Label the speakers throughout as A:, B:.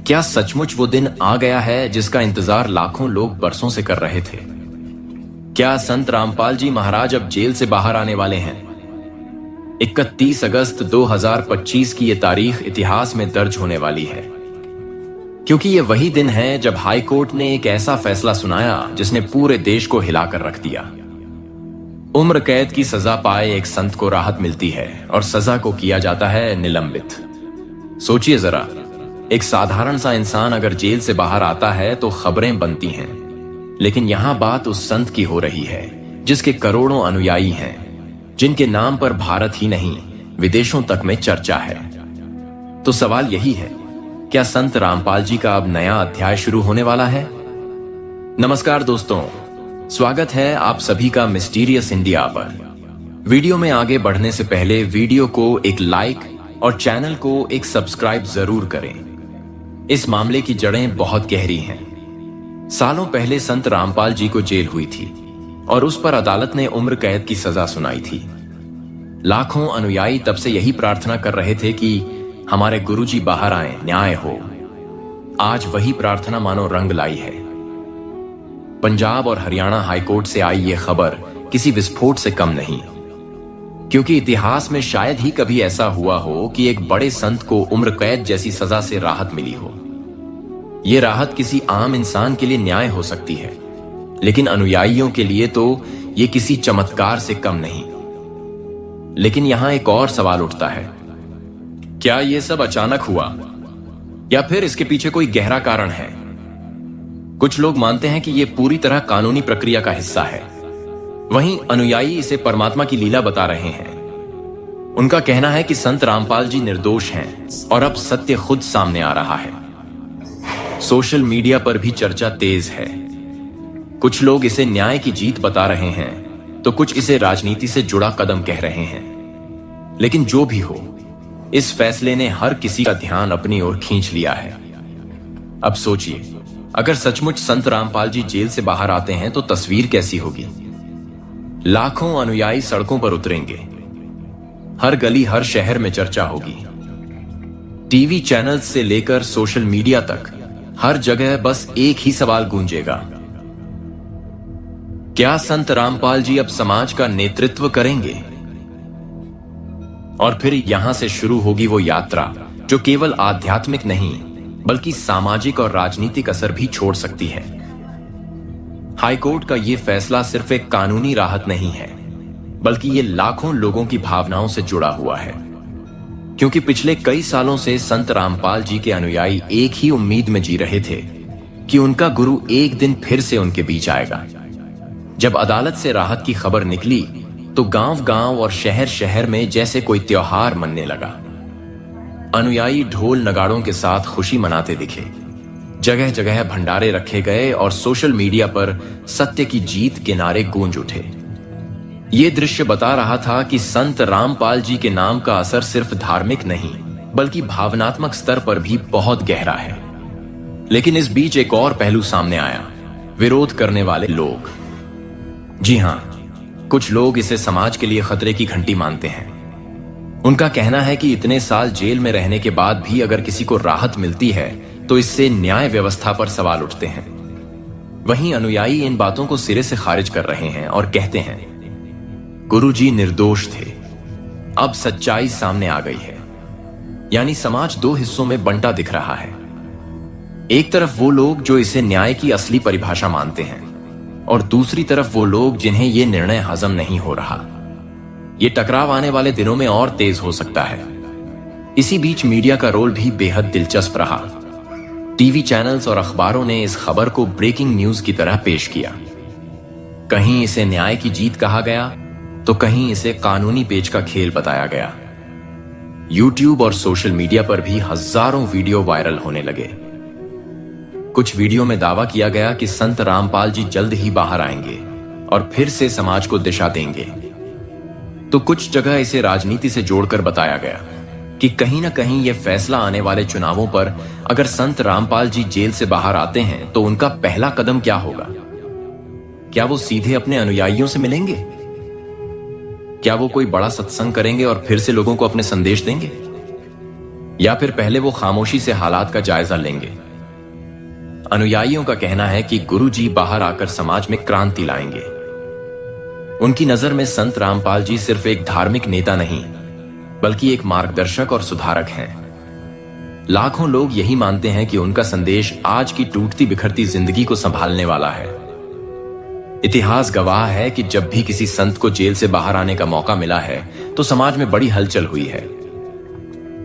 A: क्या सचमुच वो दिन आ गया है जिसका इंतजार लाखों लोग बरसों से कर रहे थे? क्या संत रामपाल जी महाराज अब जेल से बाहर आने वाले हैं? 31 अगस्त 2025 की ये तारीख इतिहास में दर्ज होने वाली है, क्योंकि ये वही दिन है जब हाई कोर्ट ने एक ऐसा फैसला सुनाया जिसने पूरे देश को हिलाकर रख दिया। उम्र कैद की सजा पाए एक संत को राहत मिलती है और सजा को किया जाता है निलंबित। सोचिए जरा, एक साधारण सा इंसान अगर जेल से बाहर आता है तो खबरें बनती हैं, लेकिन यहां बात उस संत की हो रही है जिसके करोड़ों अनुयायी हैं, जिनके नाम पर भारत ही नहीं विदेशों तक में चर्चा है। तो सवाल यही है, क्या संत रामपाल जी का अब नया अध्याय शुरू होने वाला है? नमस्कार दोस्तों, स्वागत है आप सभी का मिस्टीरियस इंडिया पर। वीडियो में आगे बढ़ने से पहले वीडियो को एक लाइक और चैनल को एक सब्सक्राइब जरूर करें। इस मामले की जड़ें बहुत गहरी हैं। सालों पहले संत रामपाल जी को जेल हुई थी और उस पर अदालत ने उम्र कैद की सजा सुनाई थी। लाखों अनुयायी तब से यही प्रार्थना कर रहे थे कि हमारे गुरुजी बाहर आए, न्याय हो। आज वही प्रार्थना मानो रंग लाई है। पंजाब और हरियाणा हाईकोर्ट से आई ये खबर किसी विस्फोट से कम नहीं, क्योंकि इतिहास में शायद ही कभी ऐसा हुआ हो कि एक बड़े संत को उम्र कैद जैसी सजा से राहत मिली हो। यह राहत किसी आम इंसान के लिए न्याय हो सकती है, लेकिन अनुयायियों के लिए तो यह किसी चमत्कार से कम नहीं। लेकिन यहां एक और सवाल उठता है, क्या यह सब अचानक हुआ या फिर इसके पीछे कोई गहरा कारण है? कुछ लोग मानते हैं कि यह पूरी तरह कानूनी प्रक्रिया का हिस्सा है, वहीं अनुयायी इसे परमात्मा की लीला बता रहे हैं। उनका कहना है कि संत रामपाल जी निर्दोष हैं और अब सत्य खुद सामने आ रहा है। सोशल मीडिया पर भी चर्चा तेज है। कुछ लोग इसे न्याय की जीत बता रहे हैं, तो कुछ इसे राजनीति से जुड़ा कदम कह रहे हैं। लेकिन जो भी हो, इस फैसले ने हर किसी का ध्यान अपनी ओर खींच लिया है। अब सोचिए, अगर सचमुच संत रामपाल जी जेल से बाहर आते हैं तो तस्वीर कैसी होगी? लाखों अनुयायी सड़कों पर उतरेंगे, हर गली हर शहर में चर्चा होगी। टीवी चैनल्स से लेकर सोशल मीडिया तक हर जगह बस एक ही सवाल गूंजेगा, क्या संत रामपाल जी अब समाज का नेतृत्व करेंगे? और फिर यहां से शुरू होगी वो यात्रा जो केवल आध्यात्मिक नहीं बल्कि सामाजिक और राजनीतिक असर भी छोड़ सकती है। हाईकोर्ट का यह फैसला सिर्फ एक कानूनी राहत नहीं है, बल्कि ये लाखों लोगों की भावनाओं से जुड़ा हुआ है। क्योंकि पिछले कई सालों से संत रामपाल जी के अनुयायी एक ही उम्मीद में जी रहे थे कि उनका गुरु एक दिन फिर से उनके बीच आएगा। जब अदालत से राहत की खबर निकली तो गांव-गांव और शहर-शहर में जैसे कोई त्योहार मनने लगा। अनुयायी ढोल नगाड़ों के साथ खुशी मनाते दिखे, जगह जगह भंडारे रखे गए और सोशल मीडिया पर सत्य की जीत के नारे गूंज उठे। यह दृश्य बता रहा था कि संत रामपाल जी के नाम का असर सिर्फ धार्मिक नहीं बल्कि भावनात्मक स्तर पर भी बहुत गहरा है। लेकिन इस बीच एक और पहलू सामने आया, विरोध करने वाले लोग। जी हां, कुछ लोग इसे समाज के लिए खतरे की घंटी मानते हैं। उनका कहना है कि इतने साल जेल में रहने के बाद भी अगर किसी को राहत मिलती है तो इससे न्याय व्यवस्था पर सवाल उठते हैं। वहीं अनुयायी इन बातों को सिरे से खारिज कर रहे हैं और कहते हैं, गुरुजी निर्दोष थे, अब सच्चाई सामने आ गई है। यानी समाज दो हिस्सों में बंटा दिख रहा है। एक तरफ वो लोग जो इसे न्याय की असली परिभाषा मानते हैं और दूसरी तरफ वो लोग जिन्हें यह निर्णय हजम नहीं हो रहा। ये टकराव आने वाले दिनों में और तेज हो सकता है। इसी बीच मीडिया का रोल भी बेहद दिलचस्प रहा। टीवी चैनल्स और अखबारों ने इस खबर को ब्रेकिंग न्यूज की तरह पेश किया। कहीं इसे न्याय की जीत कहा गया तो कहीं इसे कानूनी पेच का खेल बताया गया। यूट्यूब और सोशल मीडिया पर भी हजारों वीडियो वायरल होने लगे। कुछ वीडियो में दावा किया गया कि संत रामपाल जी जल्द ही बाहर आएंगे और फिर से समाज को दिशा देंगे। तो कुछ जगह इसे राजनीति से जोड़कर बताया गया कि कहीं ना कहीं यह फैसला आने वाले चुनावों पर अगर संत रामपाल जी जेल से बाहर आते हैं तो उनका पहला कदम क्या होगा? क्या वो सीधे अपने अनुयायियों से मिलेंगे? क्या वो कोई बड़ा सत्संग करेंगे और फिर से लोगों को अपने संदेश देंगे? या फिर पहले वो खामोशी से हालात का जायजा लेंगे? अनुयायियों का कहना है कि गुरुजी बाहर आकर समाज में क्रांति लाएंगे। उनकी नजर में संत रामपाल जी सिर्फ एक धार्मिक नेता नहीं, बल्कि एक मार्गदर्शक और सुधारक हैं। लाखों लोग यही मानते हैं कि उनका संदेश आज की टूटती बिखरती जिंदगी को संभालने वाला है। इतिहास गवाह है कि जब भी किसी संत को जेल से बाहर आने का मौका मिला है तो समाज में बड़ी हलचल हुई है।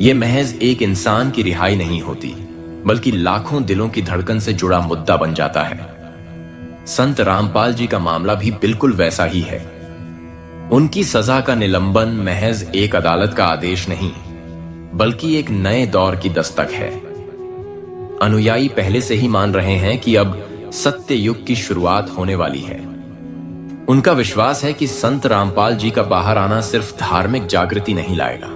A: यह महज एक इंसान की रिहाई नहीं होती, बल्कि लाखों दिलों की धड़कन से जुड़ा मुद्दा बन जाता है। संत रामपाल जी का मामला भी बिल्कुल वैसा ही है। उनकी सजा का निलंबन महज एक अदालत का आदेश नहीं, बल्कि एक नए दौर की दस्तक है। अनुयायी पहले से ही मान रहे हैं कि अब सत्य युग की शुरुआत होने वाली है। उनका विश्वास है कि संत रामपाल जी का बाहर आना सिर्फ धार्मिक जागृति नहीं लाएगा,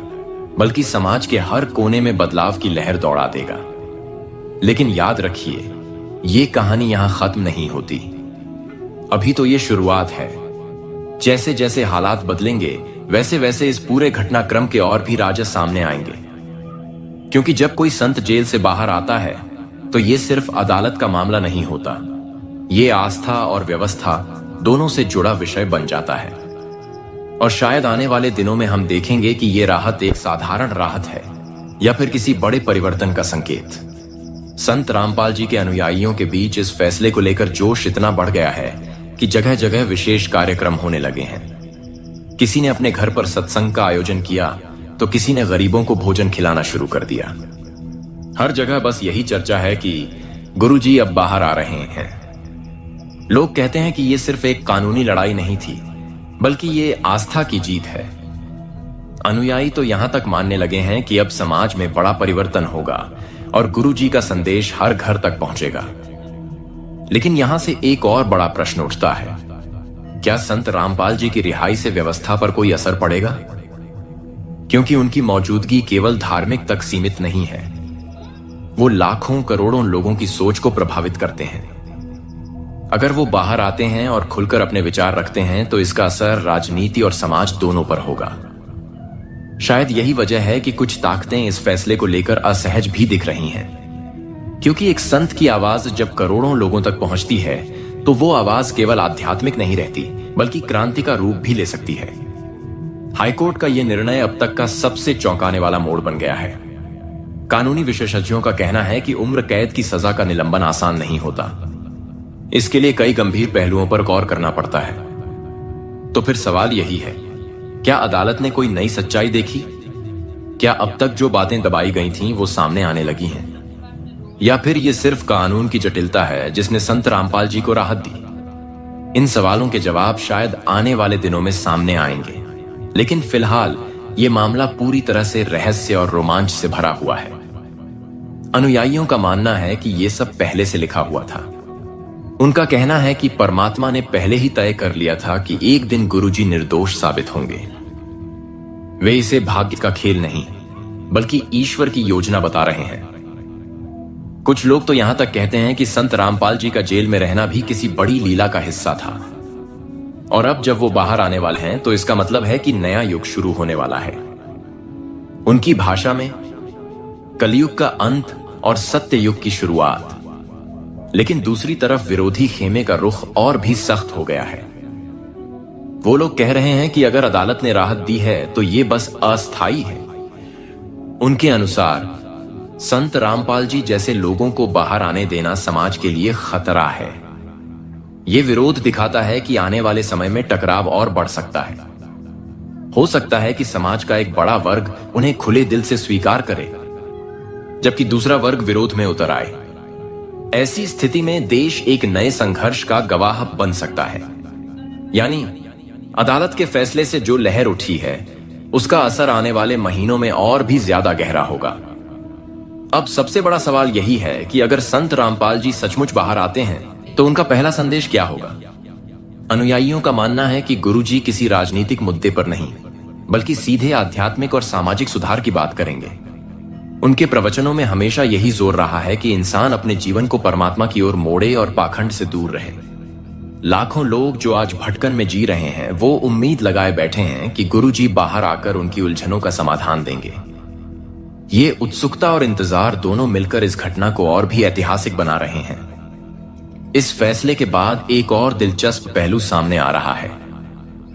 A: बल्कि समाज के हर कोने में बदलाव की लहर दौड़ा देगा। लेकिन याद रखिए, ये कहानी यहां खत्म नहीं होती। अभी तो ये शुरुआत है। जैसे जैसे हालात बदलेंगे, वैसे वैसे इस पूरे घटनाक्रम के और भी राज सामने आएंगे। क्योंकि जब कोई संत जेल से बाहर आता है तो ये सिर्फ अदालत का मामला नहीं होता, ये आस्था और व्यवस्था दोनों से जुड़ा विषय बन जाता है। और शायद आने वाले दिनों में हम देखेंगे कि ये राहत एक साधारण राहत है या फिर किसी बड़े परिवर्तन का संकेत। संत रामपाल जी के अनुयायियों के बीच इस फैसले को लेकर जोश इतना बढ़ गया है कि जगह जगह विशेष कार्यक्रम होने लगे हैं। किसी ने अपने घर पर सत्संग का आयोजन किया तो किसी ने गरीबों को भोजन खिलाना शुरू कर दिया। हर जगह बस यही चर्चा है कि गुरुजी अब बाहर आ रहे हैं। लोग कहते हैं कि यह सिर्फ एक कानूनी लड़ाई नहीं थी, बल्कि ये आस्था की जीत है। अनुयायी तो यहां तक मानने लगे हैं कि अब समाज में बड़ा परिवर्तन होगा और गुरुजी का संदेश हर घर तक पहुंचेगा। लेकिन यहां से एक और बड़ा प्रश्न उठता है, क्या संत रामपाल जी की रिहाई से व्यवस्था पर कोई असर पड़ेगा? क्योंकि उनकी मौजूदगी केवल धार्मिक तक सीमित नहीं है, वो लाखों करोड़ों लोगों की सोच को प्रभावित करते हैं। अगर वो बाहर आते हैं और खुलकर अपने विचार रखते हैं तो इसका असर राजनीति और समाज दोनों पर होगा। शायद यही वजह है कि कुछ ताकतें इस फैसले को लेकर असहज भी दिख रही हैं, क्योंकि एक संत की आवाज जब करोड़ों लोगों तक पहुंचती है तो वो आवाज केवल आध्यात्मिक नहीं रहती, बल्कि क्रांति का रूप भी ले सकती है। हाईकोर्ट का यह निर्णय अब तक का सबसे चौंकाने वाला मोड़ बन गया है। कानूनी विशेषज्ञों का कहना है कि उम्र कैद की सजा का निलंबन आसान नहीं होता। इसके लिए कई गंभीर पहलुओं पर गौर करना पड़ता है। तो फिर सवाल यही है, क्या अदालत ने कोई नई सच्चाई देखी? क्या अब तक जो बातें दबाई गई थीं वो सामने आने लगी हैं? या फिर ये सिर्फ कानून की जटिलता है जिसने संत रामपाल जी को राहत दी? इन सवालों के जवाब शायद आने वाले दिनों में सामने आएंगे, लेकिन फिलहाल ये मामला पूरी तरह से रहस्य और रोमांच से भरा हुआ है। अनुयायियों का मानना है कि यह सब पहले से लिखा हुआ था। उनका कहना है कि परमात्मा ने पहले ही तय कर लिया था कि एक दिन गुरुजी निर्दोष साबित होंगे। वे इसे भाग्य का खेल नहीं, बल्कि ईश्वर की योजना बता रहे हैं। कुछ लोग तो यहां तक कहते हैं कि संत रामपाल जी का जेल में रहना भी किसी बड़ी लीला का हिस्सा था, और अब जब वो बाहर आने वाले हैं तो इसका मतलब है कि नया युग शुरू होने वाला है। उनकी भाषा में कलयुग का अंत और सत्य युग की शुरुआत। लेकिन दूसरी तरफ विरोधी खेमे का रुख और भी सख्त हो गया है। वो लोग कह रहे हैं कि अगर अदालत ने राहत दी है तो ये बस अस्थायी है। उनके अनुसार संत रामपाल जी जैसे लोगों को बाहर आने देना समाज के लिए खतरा है। यह विरोध दिखाता है कि आने वाले समय में टकराव और बढ़ सकता है। हो सकता है कि समाज का एक बड़ा वर्ग उन्हें खुले दिल से स्वीकार करे, जबकि दूसरा वर्ग विरोध में उतर आए। ऐसी स्थिति में देश एक नए संघर्ष का गवाह बन सकता है। यानी अदालत के फैसले से जो लहर उठी है उसका असर आने वाले महीनों में और भी ज्यादा गहरा होगा। अब सबसे बड़ा सवाल यही है कि अगर संत रामपाल जी सचमुच बाहर आते हैं तो उनका पहला संदेश क्या होगा? अनुयायियों का मानना है कि गुरुजी किसी राजनीतिक मुद्दे पर नहीं, बल्कि सीधे आध्यात्मिक और सामाजिक सुधार की बात करेंगे। उनके प्रवचनों में हमेशा यही जोर रहा है कि इंसान अपने जीवन को परमात्मा की ओर मोड़े और पाखंड से दूर रहे। लाखों लोग जो आज भटकन में जी रहे हैं वो उम्मीद लगाए बैठे हैं कि गुरुजी बाहर आकर उनकी उलझनों का समाधान देंगे। ये उत्सुकता और इंतजार दोनों मिलकर इस घटना को और भी ऐतिहासिक बना रहे हैं। इस फैसले के बाद एक और दिलचस्प पहलू सामने आ रहा है,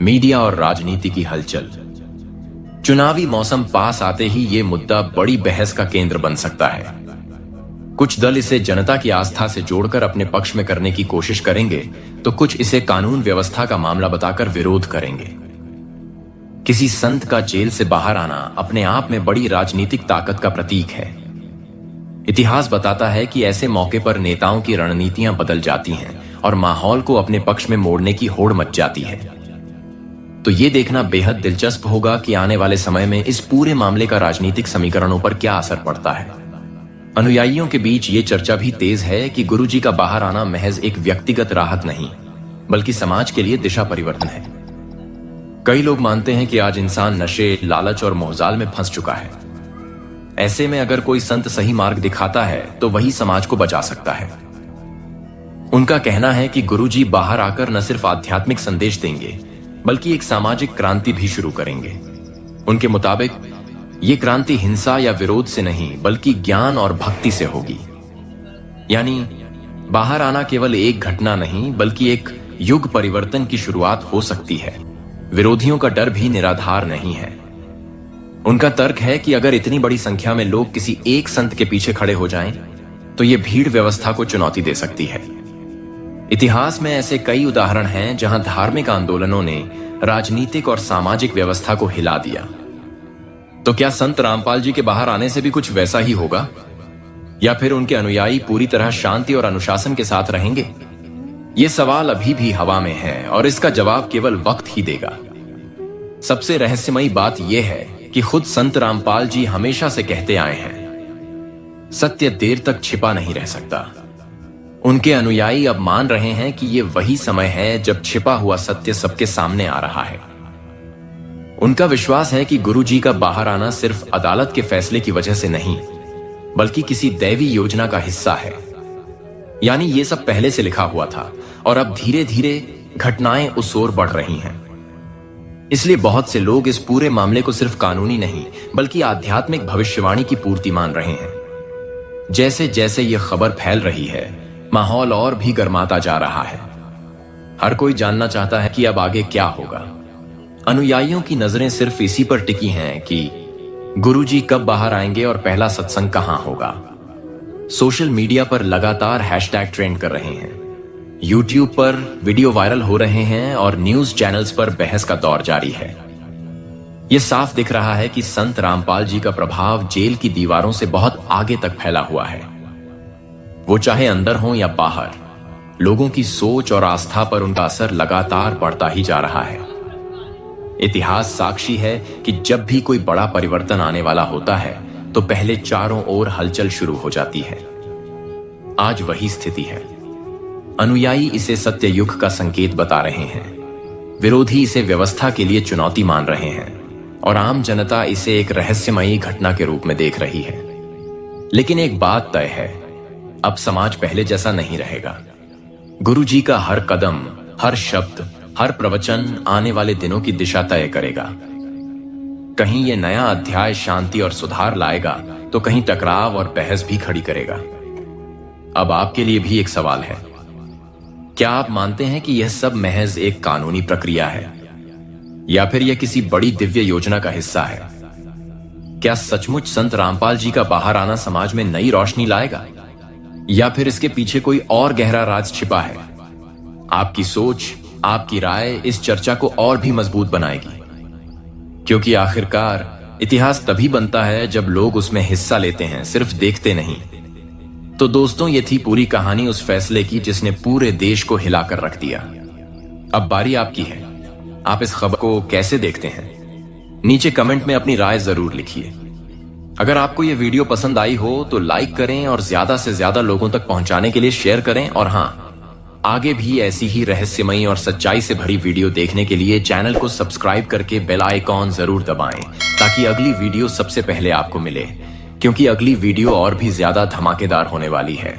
A: मीडिया और राजनीति की हलचल। चुनावी मौसम पास आते ही ये मुद्दा बड़ी बहस का केंद्र बन सकता है। कुछ दल इसे जनता की आस्था से जोड़कर अपने पक्ष में करने की कोशिश करेंगे, तो कुछ इसे कानून व्यवस्था का मामला बताकर विरोध करेंगे। किसी संत का जेल से बाहर आना अपने आप में बड़ी राजनीतिक ताकत का प्रतीक है। इतिहास बताता है कि ऐसे मौके पर नेताओं की रणनीतियां बदल जाती हैं और माहौल को अपने पक्ष में मोड़ने की होड़ मच जाती है। तो ये देखना बेहद दिलचस्प होगा कि आने वाले समय में इस पूरे मामले का राजनीतिक समीकरणों पर क्या असर पड़ता है। अनुयायियों के बीच ये चर्चा भी तेज है कि गुरुजी का बाहर आना महज एक व्यक्तिगत राहत नहीं, बल्कि समाज के लिए दिशा परिवर्तन है। कई लोग मानते हैं कि आज इंसान नशे, लालच और मोहजाल में फंस चुका है। ऐसे में अगर कोई संत सही मार्ग दिखाता है तो वही समाज को बचा सकता है। उनका कहना है कि गुरुजी बाहर आकर न सिर्फ आध्यात्मिक संदेश देंगे, बल्कि एक सामाजिक क्रांति भी शुरू करेंगे। उनके मुताबिक ये क्रांति हिंसा या विरोध से नहीं, बल्कि ज्ञान और भक्ति से होगी। यानी बाहर आना केवल एक घटना नहीं, बल्कि एक युग परिवर्तन की शुरुआत हो सकती है। विरोधियों का डर भी निराधार नहीं है। उनका तर्क है कि अगर इतनी बड़ी संख्या में लोग किसी एक संत के पीछे खड़े हो जाएं, तो ये भीड़ व्यवस्था को चुनौती दे सकती है। इतिहास में ऐसे कई उदाहरण हैं जहां धार्मिक आंदोलनों ने राजनीतिक और सामाजिक व्यवस्था को हिला दिया। तो क्या संत रामपाल जी के बाहर आने से भी कुछ वैसा ही होगा, या फिर उनके अनुयायी पूरी तरह शांति और अनुशासन के साथ रहेंगे? ये सवाल अभी भी हवा में है और इसका जवाब केवल वक्त ही देगा। सबसे रहस्यमयी बात यह है कि खुद संत रामपाल जी हमेशा से कहते आए हैं, सत्य देर तक छिपा नहीं रह सकता। उनके अनुयायी अब मान रहे हैं कि यह वही समय है जब छिपा हुआ सत्य सबके सामने आ रहा है। उनका विश्वास है कि गुरुजी का बाहर आना सिर्फ अदालत के फैसले की वजह से नहीं, बल्कि किसी दैवी योजना का हिस्सा है। यानी ये सब पहले से लिखा हुआ था और अब धीरे धीरे घटनाएं उस ओर बढ़ रही हैं। इसलिए बहुत से लोग इस पूरे मामले को सिर्फ कानूनी नहीं, बल्कि आध्यात्मिक भविष्यवाणी की पूर्ति मान रहे हैं। जैसे जैसे यह खबर फैल रही है, माहौल और भी गर्माता जा रहा है। हर कोई जानना चाहता है कि अब आगे क्या होगा। अनुयायियों की नजरें सिर्फ इसी पर टिकी हैं कि गुरुजी कब बाहर आएंगे और पहला सत्संग कहां होगा। सोशल मीडिया पर लगातार हैशटैग ट्रेंड कर रहे हैं, यूट्यूब पर वीडियो वायरल हो रहे हैं और न्यूज चैनल्स पर बहस का दौर जारी है। यह साफ दिख रहा है कि संत रामपाल जी का प्रभाव जेल की दीवारों से बहुत आगे तक फैला हुआ है। वो चाहे अंदर हो या बाहर, लोगों की सोच और आस्था पर उनका असर लगातार बढ़ता ही जा रहा है। इतिहास साक्षी है कि जब भी कोई बड़ा परिवर्तन आने वाला होता है, तो पहले चारों ओर हलचल शुरू हो जाती है। आज वही स्थिति है। अनुयायी इसे सत्य युग का संकेत बता रहे हैं, विरोधी इसे व्यवस्था के लिए चुनौती मान रहे हैं और आम जनता इसे एक रहस्यमयी घटना के रूप में देख रही है। लेकिन एक बात तय है, अब समाज पहले जैसा नहीं रहेगा। गुरुजी का हर कदम, हर शब्द, हर प्रवचन आने वाले दिनों की दिशा तय करेगा। कहीं यह नया अध्याय शांति और सुधार लाएगा, तो कहीं टकराव और बहस भी खड़ी करेगा। अब आपके लिए भी एक सवाल है, क्या आप मानते हैं कि यह सब महज एक कानूनी प्रक्रिया है, या फिर यह किसी बड़ी दिव्य योजना का हिस्सा है? क्या सचमुच संत रामपाल जी का बाहर आना समाज में नई रोशनी लाएगा, या फिर इसके पीछे कोई और गहरा राज छिपा है? आपकी सोच, आपकी राय इस चर्चा को और भी मजबूत बनाएगी, क्योंकि आखिरकार इतिहास तभी बनता है जब लोग उसमें हिस्सा लेते हैं, सिर्फ देखते नहीं। तो दोस्तों, ये थी पूरी कहानी उस फैसले की जिसने पूरे देश को हिलाकर रख दिया। अब बारी आपकी है, आप इस खबर को कैसे देखते हैं? नीचे कमेंट में अपनी राय जरूर लिखिए। अगर आपको यह वीडियो पसंद आई हो तो लाइक करें और ज्यादा से ज्यादा लोगों तक पहुंचाने के लिए शेयर करें। और हाँ, आगे भी ऐसी ही रहस्यमयी और सच्चाई से भरी वीडियो देखने के लिए चैनल को सब्सक्राइब करके बेल आइकॉन जरूर दबाएं, ताकि अगली वीडियो सबसे पहले आपको मिले, क्योंकि अगली वीडियो और भी ज्यादा धमाकेदार होने वाली है।